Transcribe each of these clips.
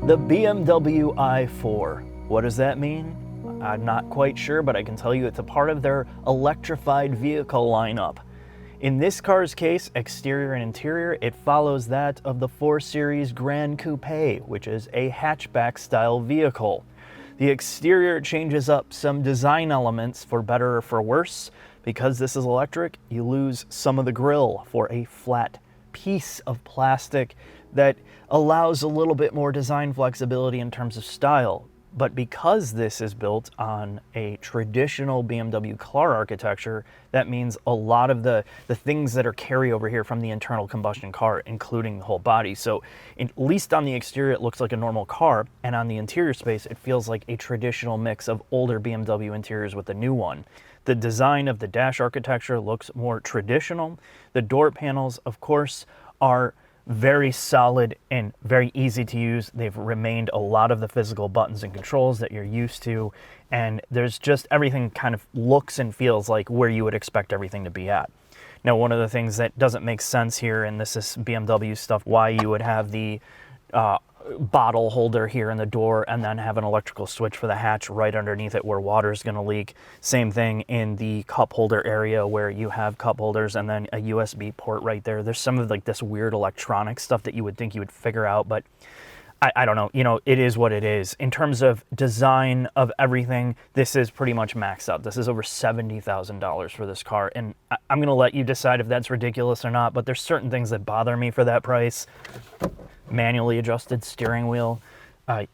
The BMW i4. What does that mean? I'm not quite sure, but I can tell you it's a part of their electrified vehicle lineup. In this car's case, exterior and interior, it follows that of the 4 Series Grand Coupe, which is a hatchback-style vehicle. The exterior changes up some design elements for better or for worse. Because this is electric, you lose some of the grille for a flat piece of plastic that allows a little bit more design flexibility in terms of style. But because this is built on a traditional BMW car architecture, that means a lot of the things that are carryover here from the internal combustion car, including the whole body. So at least on the exterior, it looks like a normal car, and on the interior space, it feels like a traditional mix of older BMW interiors with the new one. The design of the dash architecture looks more traditional. The door panels, of course, are very solid and very easy to use. They've remained a lot of the physical buttons and controls that you're used to, and there's just everything kind of looks and feels like where you would expect everything to be at. Now, one of the things that doesn't make sense here, and this is BMW stuff, why you would have the bottle holder here in the door and then have an electrical switch for the hatch right underneath it where water is going to leak. Same thing in the cup holder area where you have cup holders and then a USB port right there. There's some of like this weird electronic stuff that you would think you would figure out, but I don't know. You know, it is what it is. In terms of design of everything, this is pretty much maxed out. This is over $70,000 for this car, and I'm going to let you decide if that's ridiculous or not, but there's certain things that bother me for that price. Manually adjusted steering wheel.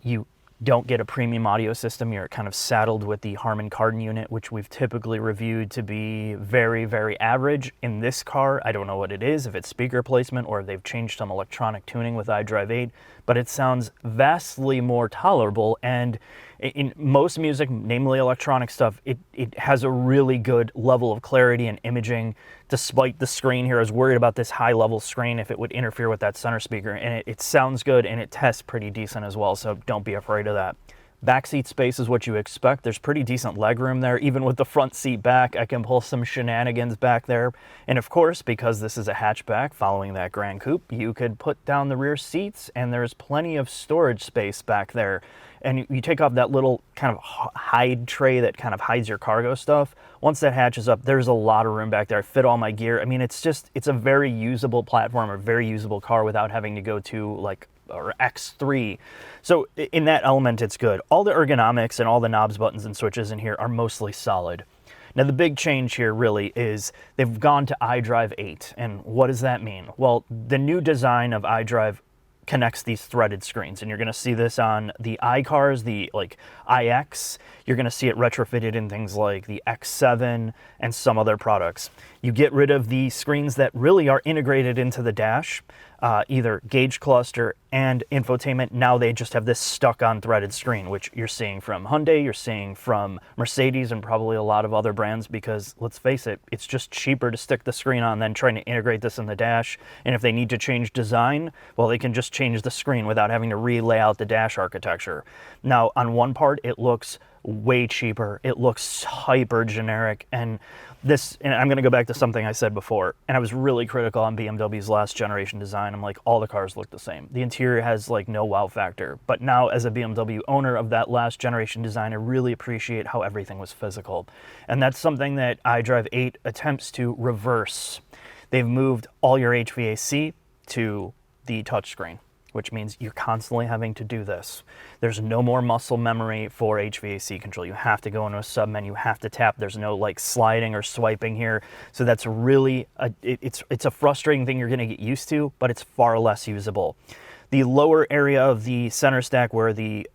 You don't get a premium audio system. You're kind of saddled with the Harman Kardon unit, which we've typically reviewed to be very, very average. In this car, I don't know what it is, if it's speaker placement or if they've changed some electronic tuning with iDrive 8, but it sounds vastly more tolerable. And in most music, namely electronic stuff, it has a really good level of clarity and imaging, despite the screen here. I was worried about this high-level screen if it would interfere with that center speaker, and it sounds good, and it tests pretty decent as well, so don't be afraid of that. Backseat space is what you expect. There's pretty decent legroom there. Even with the front seat back, I can pull some shenanigans back there. And of course, because this is a hatchback following that Grand Coupe, you could put down the rear seats, and there's plenty of storage space back there. And you take off that little kind of hide tray that kind of hides your cargo stuff. Once that hatches up, there's a lot of room back there. I fit all my gear. I mean, it's a very usable platform, or very usable car without having to go to like or X3. So in that element, it's good. All the ergonomics and all the knobs, buttons, and switches in here are mostly solid. Now, the big change here really is they've gone to iDrive 8. And what does that mean? Well, the new design of iDrive connects these threaded screens, and you're going to see this on the iCars, the like iX. You're going to see it retrofitted in things like the X7 and some other products. You get rid of the screens that really are integrated into the dash, either gauge cluster and infotainment. Now they just have this stuck-on threaded screen, which you're seeing from Hyundai, you're seeing from Mercedes, and probably a lot of other brands, because let's face it, it's just cheaper to stick the screen on than trying to integrate this in the dash. And if they need to change design, well, they can just change the screen without having to relay out the dash architecture. Now, on one part, it looks way cheaper. It looks hyper generic, and I'm going to go back to something I said before, and I was really critical on BMW's last generation design. I'm like, all the cars look the same. The interior has like no wow factor. But now, as a BMW owner of that last generation design, I really appreciate how everything was physical. And that's something that iDrive 8 attempts to reverse. They've moved all your HVAC to the touchscreen, which means you're constantly having to do this. There's no more muscle memory for HVAC control. You have to go into a sub-menu, you have to tap. There's no like sliding or swiping here. So that's really, it's a frustrating thing you're gonna get used to, but it's far less usable. The lower area of the center stack where the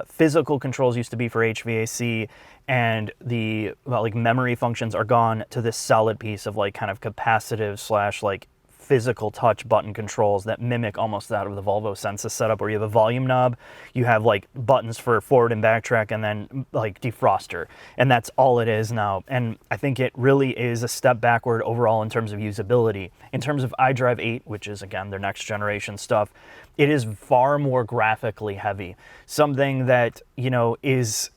physical controls used to be for HVAC and the like memory functions are gone to this solid piece of like kind of capacitive slash like physical touch button controls that mimic almost that of the Volvo Sensus setup, where you have a volume knob, you have like buttons for forward and backtrack, and then like defroster, and that's all it is now. And I think it really is a step backward overall in terms of usability. In terms of iDrive 8, which is again their next generation stuff, it is far more graphically heavy. Something that, you know, is,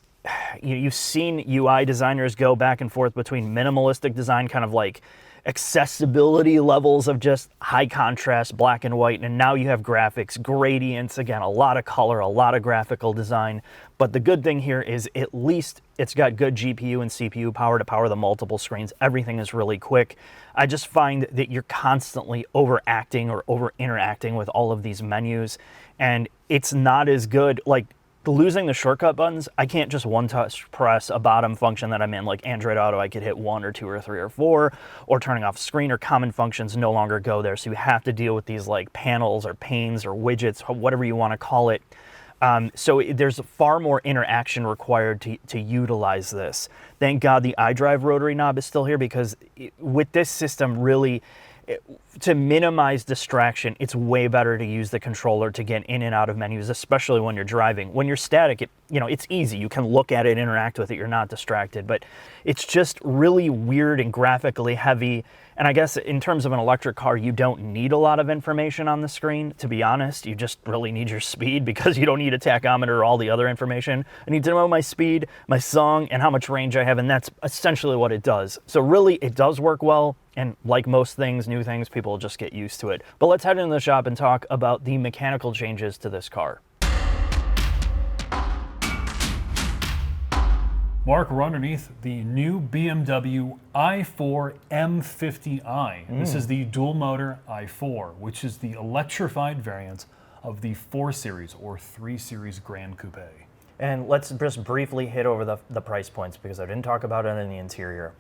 you've seen UI designers go back and forth between minimalistic design, kind of like accessibility levels of just high contrast, black and white, and now you have graphics, gradients, again, a lot of color, a lot of graphical design. But the good thing here is at least it's got good GPU and CPU power to power the multiple screens. Everything is really quick. I just find that you're constantly overacting or over interacting with all of these menus, and it's not as good. Like, losing the shortcut buttons, I can't just one touch press a bottom function that I'm in, like Android Auto. I could hit 1 or 2 or 3 or 4, or turning off screen or common functions no longer go there. So you have to deal with these like panels or panes or widgets, whatever you want to call it. So there's far more interaction required to utilize this. Thank God the iDrive rotary knob is still here, because with this system, really, to minimize distraction, it's way better to use the controller to get in and out of menus, especially when you're driving. When you're static, it's easy. You can look at it, interact with it, you're not distracted. But it's just really weird and graphically heavy. And I guess in terms of an electric car, you don't need a lot of information on the screen, to be honest. You just really need your speed, because you don't need a tachometer or all the other information. I need to know my speed, my song, and how much range I have, and that's essentially what it does. So really, it does work well, and like most things, new things, people just get used to it. But let's head into the shop and talk about the mechanical changes to this car. Mark, we're underneath the new BMW i4 M50i. This is the dual motor i4, which is the electrified variant of the 4 Series or 3 Series Grand Coupe. And let's just briefly hit over the price points, because I didn't talk about it in the interior.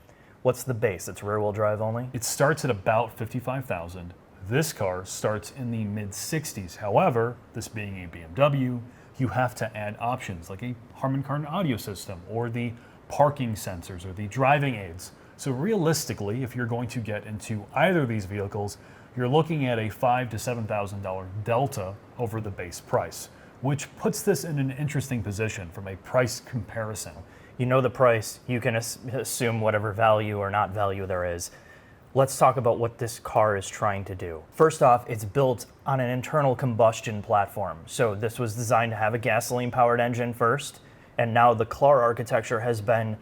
What's the base? It's rear-wheel drive only? It starts at about $55,000. This car starts in the mid-60s. However, this being a BMW, you have to add options like a Harman Kardon audio system or the parking sensors or the driving aids. So realistically, if you're going to get into either of these vehicles, you're looking at a $5,000 to $7,000 delta over the base price, which puts this in an interesting position from a price comparison. You know the price, you can assume whatever value or not value there is. Let's talk about what this car is trying to do. First off, it's built on an internal combustion platform. So this was designed to have a gasoline-powered engine first, and now the car architecture has been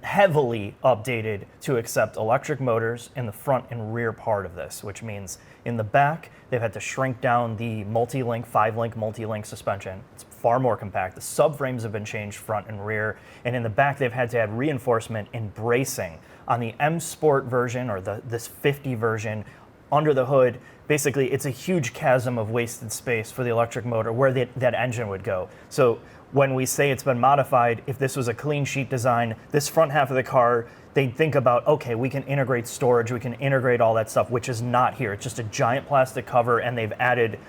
heavily updated to accept electric motors in the front and rear part of this, which means in the back, they've had to shrink down the multi-link, 5-link multi-link suspension. It's far more compact. The subframes have been changed front and rear, and in the back, they've had to add reinforcement and bracing. On the M Sport version, or this 50 version, under the hood, basically it's a huge chasm of wasted space for the electric motor where that engine would go. So when we say it's been modified, if this was a clean sheet design, this front half of the car, they'd think about, okay, we can integrate storage, we can integrate all that stuff, which is not here. It's just a giant plastic cover, and they've added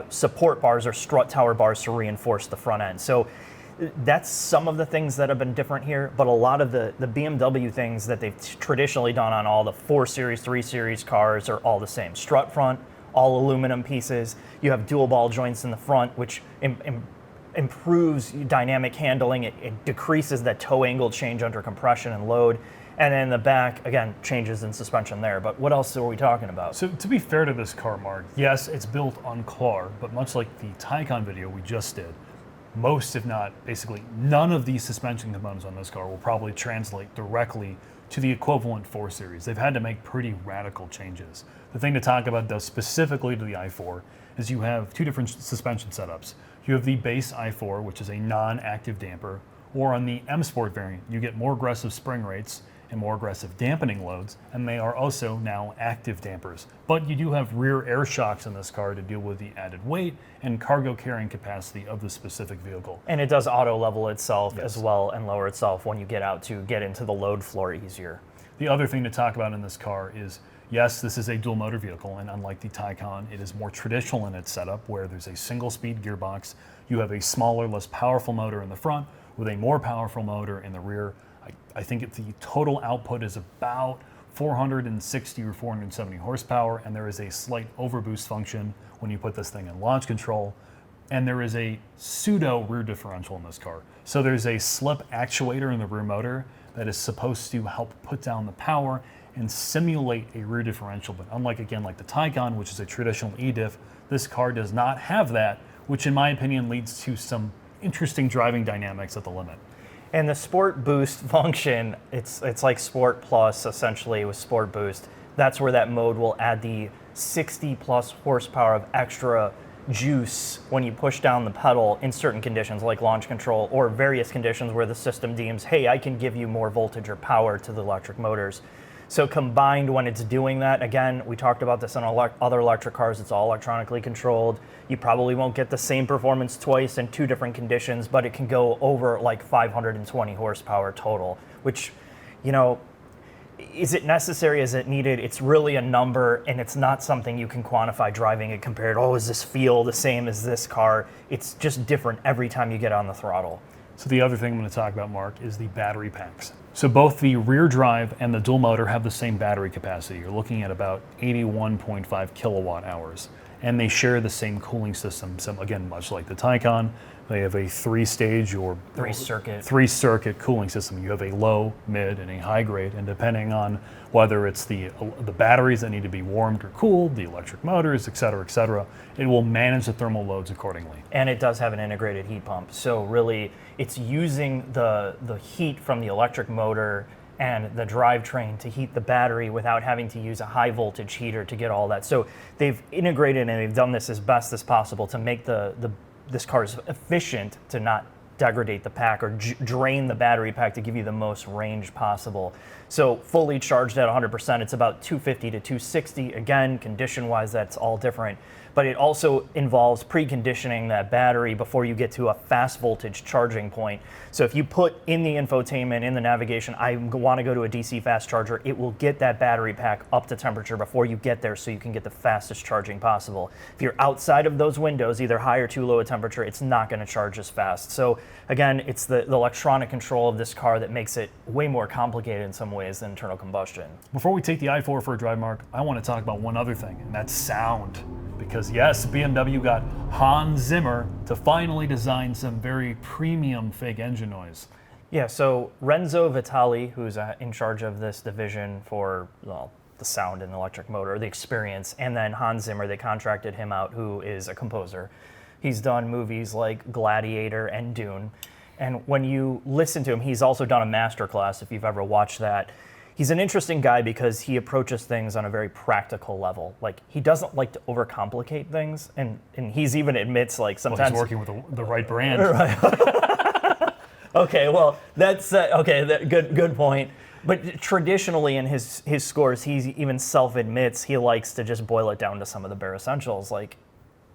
support bars or strut tower bars to reinforce the front end. So that's some of the things that have been different here, but a lot of the BMW things that they've traditionally done on all the 4 Series, 3 Series cars are all the same. Strut front, all aluminum pieces. You have dual ball joints in the front, which improves dynamic handling. It decreases that toe angle change under compression and load. And then in the back, again, changes in suspension there. But what else are we talking about? So to be fair to this car, Mark, yes, it's built on Clar, but much like the Taycan video we just did, most, if not basically none of these suspension components on this car will probably translate directly to the equivalent 4 Series. They've had to make pretty radical changes. The thing to talk about, though, specifically to the i4, is you have 2 different suspension setups. You have the base i4, which is a non-active damper, or on the M Sport variant, you get more aggressive spring rates and more aggressive dampening loads, and they are also now active dampers. But you do have rear air shocks in this car to deal with the added weight and cargo carrying capacity of the specific vehicle. And it does auto level itself as well and lower itself when you get out to get into the load floor easier. The other thing to talk about in this car is, yes, this is a dual motor vehicle, and unlike the Taycan, it is more traditional in its setup, where there's a single speed gearbox. You have a smaller, less powerful motor in the front with a more powerful motor in the rear. I think the total output is about 460 or 470 horsepower, and there is a slight overboost function when you put this thing in launch control. And there is a pseudo rear differential in this car. So there's a slip actuator in the rear motor that is supposed to help put down the power and simulate a rear differential. But unlike, again, like the Taycan, which is a traditional e-diff, this car does not have that, which in my opinion leads to some interesting driving dynamics at the limit. And the Sport Boost function, it's like Sport Plus essentially with Sport Boost. That's where that mode will add the 60 plus horsepower of extra juice when you push down the pedal in certain conditions like launch control or various conditions where the system deems, hey, I can give you more voltage or power to the electric motors. So combined when it's doing that, again, we talked about this on other electric cars, it's all electronically controlled. You probably won't get the same performance twice in two different conditions, but it can go over like 520 horsepower total, which, you know, is it necessary? Is it needed? It's really a number, and it's not something you can quantify driving it compared, oh, does this feel the same as this car? It's just different every time you get on the throttle. So the other thing I'm going to talk about, Mark, is the battery packs. So both the rear drive and the dual motor have the same battery capacity. You're looking at about 81.5 kilowatt hours. And they share the same cooling system. So again, much like the Taycan, they have a three-stage or three-circuit cooling system. You have a low, mid, and a high grade, and depending on whether it's the batteries that need to be warmed or cooled, the electric motors, et cetera, it will manage the thermal loads accordingly. And it does have an integrated heat pump. So really, it's using the heat from the electric motor and the drivetrain to heat the battery without having to use a high voltage heater to get all that. So they've integrated and they've done this as best as possible to make this car is efficient to not degrade the pack or drain the battery pack to give you the most range possible. So fully charged at 100%, it's about 250 to 260. Again, condition-wise, that's all different. But it also involves preconditioning that battery before you get to a fast voltage charging point. So if you put in the infotainment, in the navigation, I want to go to a DC fast charger, it will get that battery pack up to temperature before you get there so you can get the fastest charging possible. If you're outside of those windows, either high or too low a temperature, it's not going to charge as fast. So again, it's the electronic control of this car that makes it way more complicated in some ways than internal combustion. Before we take the i4 for a drive, Mark, I want to talk about one other thing, and that's sound. Because yes, BMW got Hans Zimmer to finally design some very premium fake engine noise. Yeah, so Renzo Vitali, who's in charge of this division for the sound and electric motor, the experience, and then Hans Zimmer, they contracted him out, who is a composer. He's done movies like Gladiator and Dune. And when you listen to him, he's also done a masterclass, if you've ever watched that. He's an interesting guy because he approaches things on a very practical level. Like, he doesn't like to overcomplicate things, and he's even admits, like, sometimes... Well, he's working with the right brand. Right. Okay, well, that's... good point. But traditionally in his scores, he even self-admits he likes to just boil it down to some of the bare essentials. Like,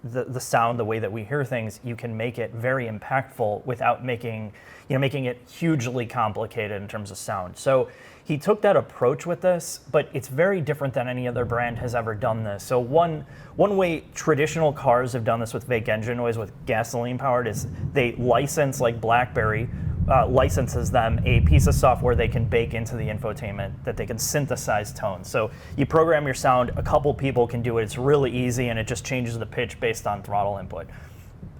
the sound, the way that we hear things, you can make it very impactful without making it hugely complicated in terms of sound. So he took that approach with this, but it's very different than any other brand has ever done this. So one way traditional cars have done this with fake engine noise with gasoline powered is they license, like BlackBerry licenses them a piece of software they can bake into the infotainment that they can synthesize tones. So you program your sound, a couple people can do it, it's really easy, and it just changes the pitch based on throttle input.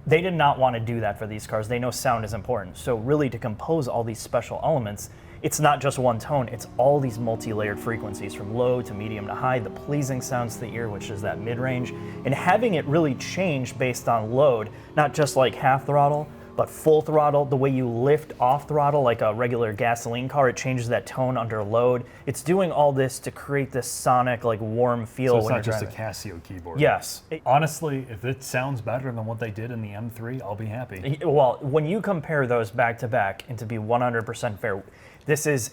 They did not want to do that for these cars. They know sound is important. So really, to compose all these special elements, it's not just one tone, it's all these multi-layered frequencies from low to medium to high, the pleasing sounds to the ear, which is that mid-range, and having it really change based on load, not just like half throttle, but full throttle, the way you lift off throttle like a regular gasoline car, it changes that tone under load. It's doing all this to create this sonic, like, warm feel. So it's when not you're just driving. a Casio keyboard. Yes. Honestly, if it sounds better than what they did in the M3, I'll be happy. Well, when you compare those back to back, and to be 100% fair, this is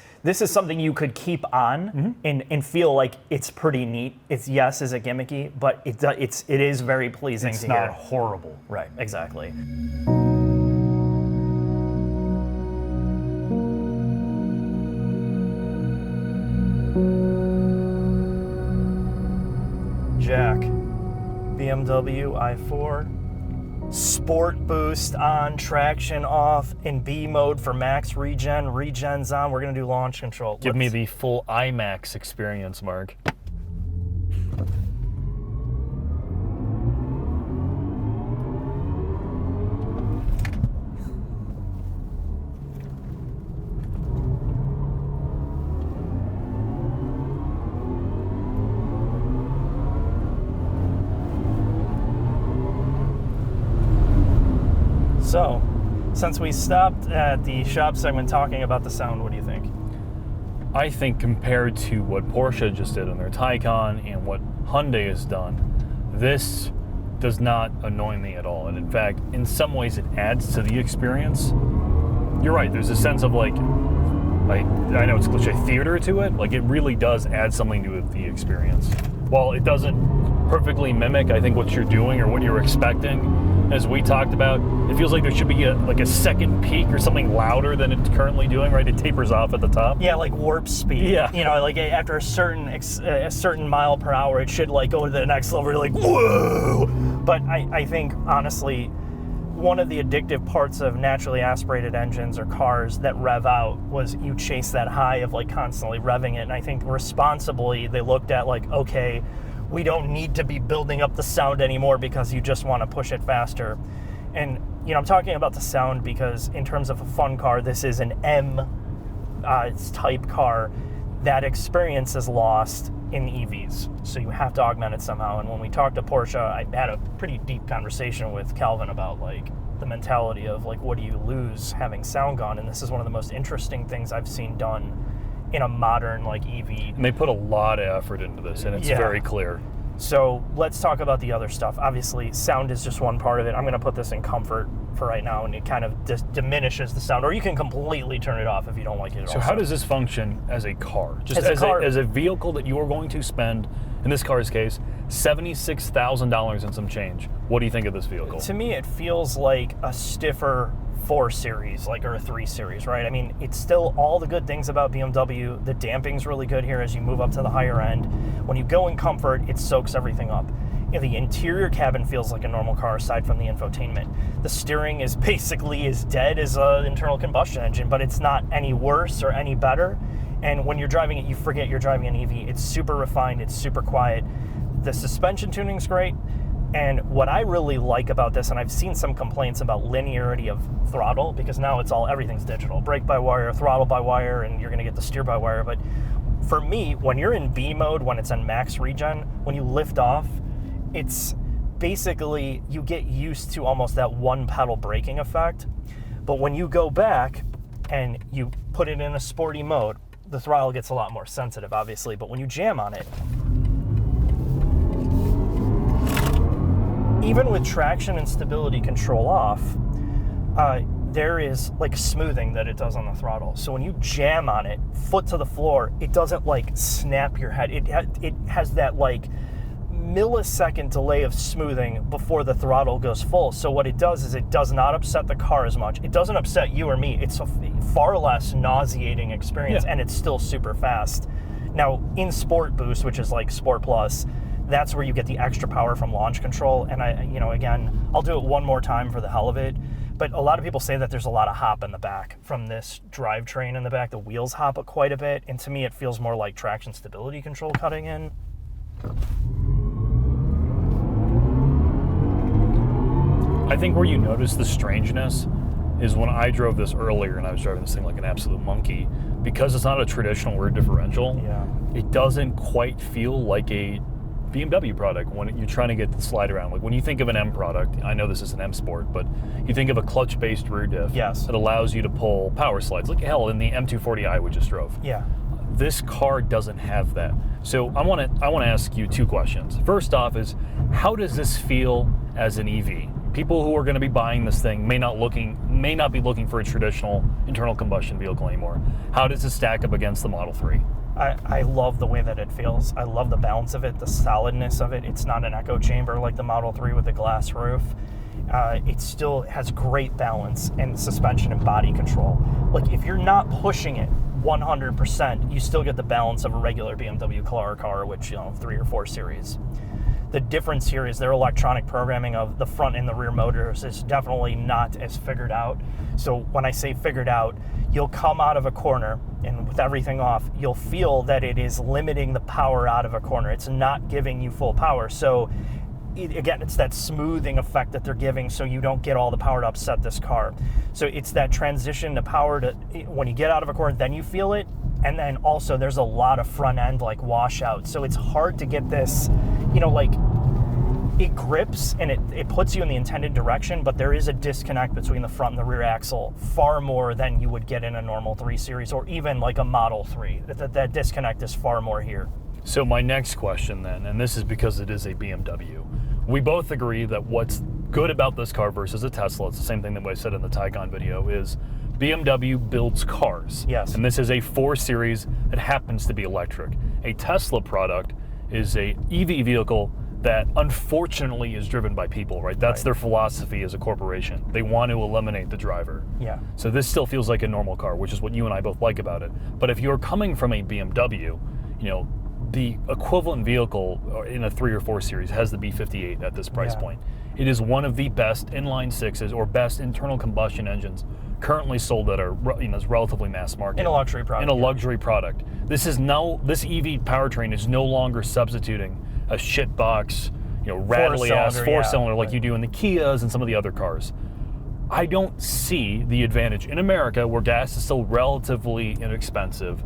something you could keep on and feel like it's pretty neat. It's, yes, is it gimmicky, but it is very pleasing to hear. It's not horrible. Right, exactly. Jack, BMW i4, Sport Boost on, traction off, in B mode for max regen, regen's on. We're gonna do launch control. Give me the full IMAX experience, Mark. So, Since we stopped at the shop segment talking about the sound, what do you think? I think compared to what Porsche just did on their Taycan and what Hyundai has done, this does not annoy me at all. And in fact, in some ways it adds to the experience. You're right, there's a sense of like I know it's cliche, theater to it. Like, it really does add something to the experience. While it doesn't perfectly mimic, I think, what you're doing or what you're expecting, as we talked about, it feels like there should be a second peak or something louder than it's currently doing, right? It tapers off at the top. Yeah, like warp speed. Yeah. You know, like after a certain mile per hour, it should like go to the next level. You're like, whoa! But I think, honestly, one of the addictive parts of naturally aspirated engines or cars that rev out was you chase that high of like constantly revving it. And I think responsibly they looked at like, okay, we don't need to be building up the sound anymore because you just want to push it faster. And, you know, I'm talking about the sound because in terms of a fun car, this is an M type car. That experience is lost in EVs, so you have to augment it somehow. And when we talked to Porsche, I had a pretty deep conversation with Calvin about like the mentality of like, what do you lose having sound gone? And this is one of the most interesting things I've seen done in a modern like EV. And they put a lot of effort into this, and it's very clear. So let's talk about the other stuff. Obviously, sound is just one part of it. I'm going to put this in comfort for right now, and it kind of diminishes the sound, or you can completely turn it off if you don't like it at all. So how does this function as a car? Just as a vehicle that you are going to spend, in this car's case, $76,000 and some change. What do you think of this vehicle? To me, it feels like a stiffer 4 Series, like, or a 3 Series, right? I mean, it's still all the good things about BMW. The damping's really good here as you move up to the higher end. When you go in comfort, it soaks everything up. You know, the interior cabin feels like a normal car aside from the infotainment. The steering is basically as dead as an internal combustion engine, but it's not any worse or any better. And when you're driving it, you forget you're driving an EV. It's super refined, it's super quiet. The suspension tuning's great. And what I really like about this, and I've seen some complaints about linearity of throttle, because now everything's digital. Brake by wire, throttle by wire, and you're gonna get the steer by wire. But for me, when you're in B mode, when it's in max regen, when you lift off, it's basically, you get used to almost that one pedal braking effect. But when you go back and you put it in a sporty mode, the throttle gets a lot more sensitive, obviously. But when you jam on it, even with traction and stability control off, there is like smoothing that it does on the throttle. So when you jam on it, foot to the floor, it doesn't like snap your head. It has that like millisecond delay of smoothing before the throttle goes full. So what it does is it does not upset the car as much. It doesn't upset you or me. It's a far less nauseating experience, and it's still super fast. Now in Sport Boost, which is like Sport Plus, that's where you get the extra power from launch control. And again, I'll do it one more time for the hell of it. But a lot of people say that there's a lot of hop in the back from this drivetrain in the back. The wheels hop quite a bit. And to me, it feels more like traction stability control cutting in. I think where you notice the strangeness is when I drove this earlier and I was driving this thing like an absolute monkey. Because it's not a traditional rear differential, it doesn't quite feel like a BMW product when you're trying to get the slide around. Like when you think of an M product, I know this is an M Sport, but you think of a clutch-based rear diff that allows you to pull power slides. Like hell, in the M240i we just drove. This car doesn't have that. So I want to ask you two questions. First off is, how does this feel as an EV? People who are going to be buying this thing may not be looking for a traditional internal combustion vehicle anymore. How does it stack up against the Model 3? I love the way that it feels. I love the balance of it, the solidness of it. It's not an echo chamber like the Model 3 with the glass roof. It still has great balance and suspension and body control. Like if you're not pushing it 100%, you still get the balance of a regular BMW car, which, 3 or 4 Series. The difference here is their electronic programming of the front and the rear motors is definitely not as figured out. So when I say figured out, you'll come out of a corner and with everything off, you'll feel that it is limiting the power out of a corner. It's not giving you full power. So again, it's that smoothing effect that they're giving so you don't get all the power to upset this car. So it's that transition to power to, when you get out of a corner, then you feel it. And then also there's a lot of front end like washout. So it's hard to get this, like it grips and it puts you in the intended direction, but there is a disconnect between the front and the rear axle far more than you would get in a normal 3 Series or even like a Model 3. That disconnect is far more here. So my next question then, and this is because it is a BMW, we both agree that what's good about this car versus a Tesla, it's the same thing that I said in the Taycan video, is BMW builds cars. Yes. And this is a 4 Series that happens to be electric. A Tesla product is a EV vehicle that unfortunately is driven by people, right? That's their philosophy as a corporation. They want to eliminate the driver. Yeah. So this still feels like a normal car, which is what you and I both like about it. But if you're coming from a BMW, the equivalent vehicle in a 3 or 4 Series has the B58 at this price point. It is one of the best inline sixes or best internal combustion engines currently sold that are is relatively mass market. In a luxury product. In a luxury product. This EV powertrain is no longer substituting a shit box, rattly ass 4-cylinder like you do in the Kias and some of the other cars. I don't see the advantage in America, where gas is still relatively inexpensive,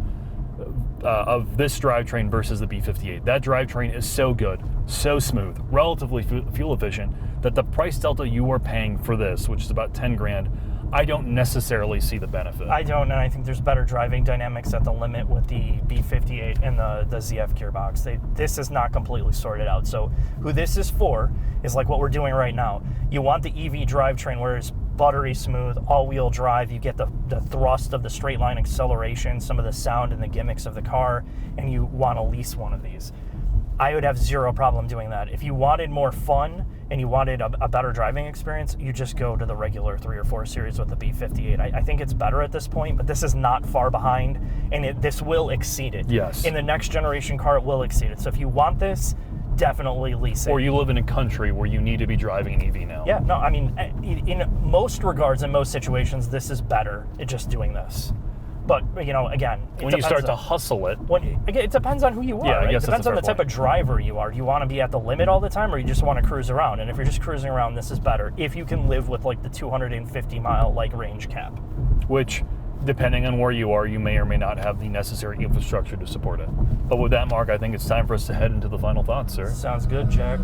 of this drivetrain versus the B58. That drivetrain is so good, so smooth, relatively fuel efficient, that the price delta you are paying for this, which is about 10 grand, I don't necessarily see the benefit. I don't, and I think there's better driving dynamics at the limit with the B58 and the ZF gearbox. This is not completely sorted out. So who this is for is like what we're doing right now. You want the EV drivetrain where it's buttery smooth, all-wheel drive. You get the thrust of the straight line acceleration, some of the sound and the gimmicks of the car, and you want to lease one of these. I would have zero problem doing that. If you wanted more fun and you wanted a better driving experience, you just go to the regular 3 or 4 Series with the B58. I think it's better at this point, but this is not far behind, and this will exceed it. Yes. In the next generation car, it will exceed it. So if you want this, definitely lease it. Or you live in a country where you need to be driving an EV now. Yeah, no, I mean, in most regards, in most situations, this is better at just doing this. But, again, when you start to hustle it. It depends on who you are, right? I guess It depends on the type of driver you are. Do you want to be at the limit all the time, or you just want to cruise around? And if you're just cruising around, this is better. If you can live with, the 250-mile, range cap. Which, depending on where you are, you may or may not have the necessary infrastructure to support it. But with that, Mark, I think it's time for us to head into the final thoughts, sir. Sounds good, Jack.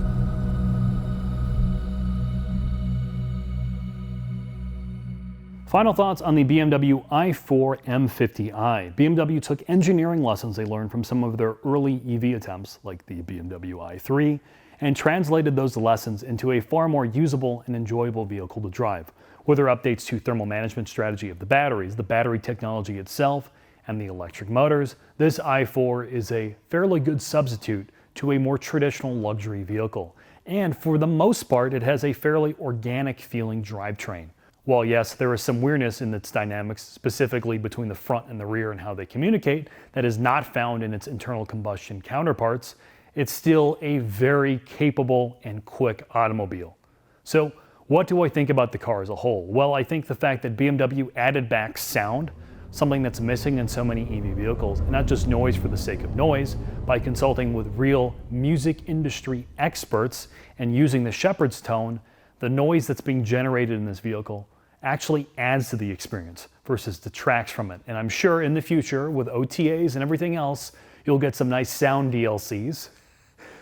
Final thoughts on the BMW i4 M50i. BMW took engineering lessons they learned from some of their early EV attempts, like the BMW i3, and translated those lessons into a far more usable and enjoyable vehicle to drive. With their updates to thermal management strategy of the batteries, the battery technology itself, and the electric motors, this i4 is a fairly good substitute to a more traditional luxury vehicle. And for the most part, it has a fairly organic feeling drivetrain. While yes, there is some weirdness in its dynamics, specifically between the front and the rear and how they communicate, that is not found in its internal combustion counterparts, it's still a very capable and quick automobile. So what do I think about the car as a whole? Well, I think the fact that BMW added back sound, something that's missing in so many EV vehicles, and not just noise for the sake of noise, by consulting with real music industry experts and using the shepherd's tone, the noise that's being generated in this vehicle actually adds to the experience versus detracts from it. And I'm sure in the future, with OTAs and everything else, you'll get some nice sound DLCs.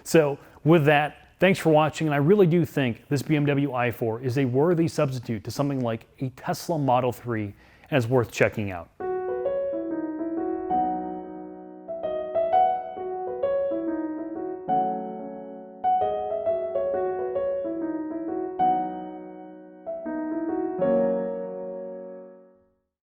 So with that, thanks for watching, and I really do think this BMW i4 is a worthy substitute to something like a Tesla Model 3 and is worth checking out.